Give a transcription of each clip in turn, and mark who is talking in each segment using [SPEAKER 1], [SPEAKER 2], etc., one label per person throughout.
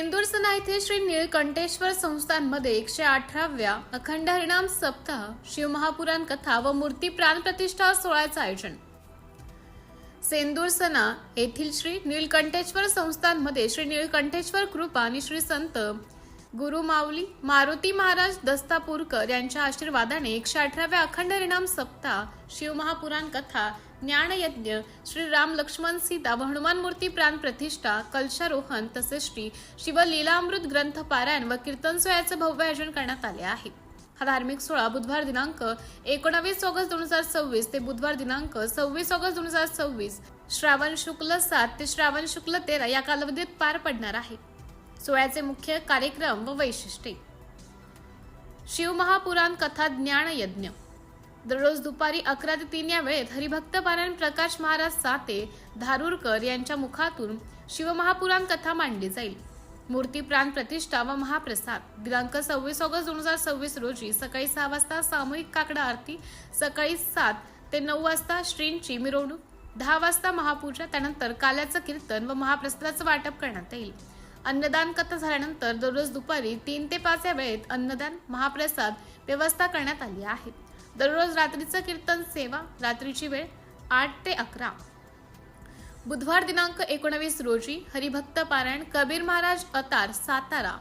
[SPEAKER 1] सेंदूरसना येथे श्री नीलकंठेश्वर संस्थानमध्ये 118व्या अखंड हरिनाम सप्ताह, शिवमहापुराण कथा व मूर्ती प्राण प्रतिष्ठा सोहळ्याचे आयोजन. सेंदूरसना येथील श्री नीलकंठेश्वर संस्थानमध्ये श्री नीलकंठेश्वर कृपा आणि श्री संत गुरु माऊली मारुती महाराज दस्तापूरकर यांच्या आशीर्वादाने 118व्या अखंड हरिनाम सप्ताह, शिवमहापुराण कथा, ज्ञानयज्ञ, श्री राम लक्ष्मण सीता व हनुमान मूर्ती प्राण प्रतिष्ठा, कलशारोहण तसेच श्री शिवलीलामृत ग्रंथ पारायण व कीर्तन सोहळ्याचे भव्य आयोजन करण्यात आले आहे. हा धार्मिक सोहळा बुधवार दिनांक 19 ऑगस्ट 2026 ते बुधवार दिनांक 26 ऑगस्ट 2026 श्रावण शुक्ल 7 ते श्रावण शुक्ल 13 या कालावधीत पार पडणार आहे. सोहळ्याचे मुख्य कार्यक्रम व वैशिष्ट्ये. शिवमहापुराण कथा ज्ञानयज्ञ. दररोज दुपारी 11 ते 3 या वेळेत हरिभक्त पारायण प्रकाश महाराज साते धारूरकर यांच्या मुखातून शिवमहापुराण कथा मांडली जाईल. मूर्ती प्राण प्रतिष्ठा व महाप्रसाद. दिनांक 26 ऑगस्ट 2026 रोजी सकाळी 6 वाजता सामूहिक काकडा आरती, सकाळी 7 ते 9 वाजता श्रींची मिरवणूक, 10 वाजता महापूजा, त्यानंतर काल्याचं कीर्तन व महाप्रसादाचं वाटप करण्यात येईल. अन्नदान कथा झाल्यानंतर दररोज दुपारी 3 ते 5 या वेळेत अन्नदान महाप्रसाद व्यवस्था करण्यात आली आहे. दररोज रात्रीचं कीर्तन सेवा. रात्रीची वेळ 8 ते 11. बुधवार दिनांक 19 रोजी हरिभक्त पारायण कबीर महाराज अतार सातारा.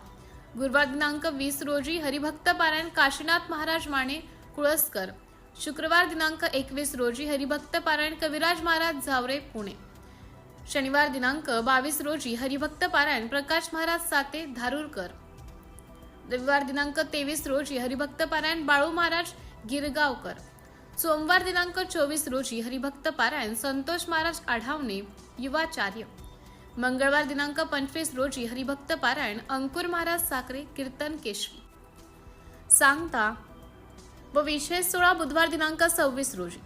[SPEAKER 1] गुरुवार दिनांक 20 रोजी हरिभक्त पारायण काशीनाथ महाराज माने कुळसकर. शुक्रवार दिनांक 21 रोजी हरिभक्त पारायण कविराज महाराज जावरे पुणे. शनिवार दिनांक 22 रोजी हरिभक्त पारायण प्रकाश महाराज साते धारूरकर. रविवार दिनांक 23 रोजी हरिभक्त पारायण बाळू महाराज गिरगावकर. सोमवार दिनांक 24 रोजी हरिभक्त पारायण संतोष महाराज आढावणे युवाचार्य. मंगळवार दिनांक 25 रोजी हरिभक्त पारायण अंकुर महाराज साखरे कीर्तन केशरी. सांगता व विशेष सोहळा बुधवार दिनांक 26 रोजी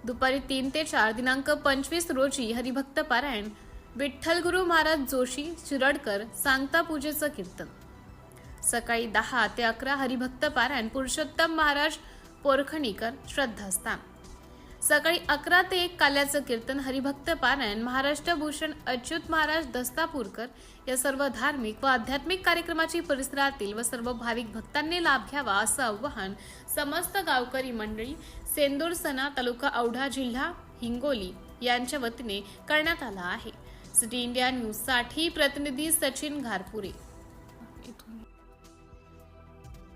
[SPEAKER 1] दुपारी 3 ते 4. दिनांक 25 रोजी हरिभक्त पारायण विठ्ठलगुरु महाराज जोशी शिरडकर सांगता पूजेचं कीर्तन. सकाळी 10 ते 11 हरिभक्त पारायण पुरुषोत्तम महाराज पोरखणीकर श्रद्धास्थान. सकाळी 11 ते 1 काल्याचं कीर्तन हरिभक्त पारायण महाराष्ट्र भूषण अच्युत महाराज दस्तापूरकर. या सर्व धार्मिक व आध्यात्मिक कार्यक्रमाची परिसरातील व सर्व भाविक भक्तांनी लाभ घ्यावा असं आवाहन समस्त गावकरी मंडळी सेंदूरसना तालुका औढा जिल्हा हिंगोली यांच्या वतीने करण्यात आला आहे. सिटी इंडिया न्यूज साठी प्रतिनिधी सचिन घारपुरे.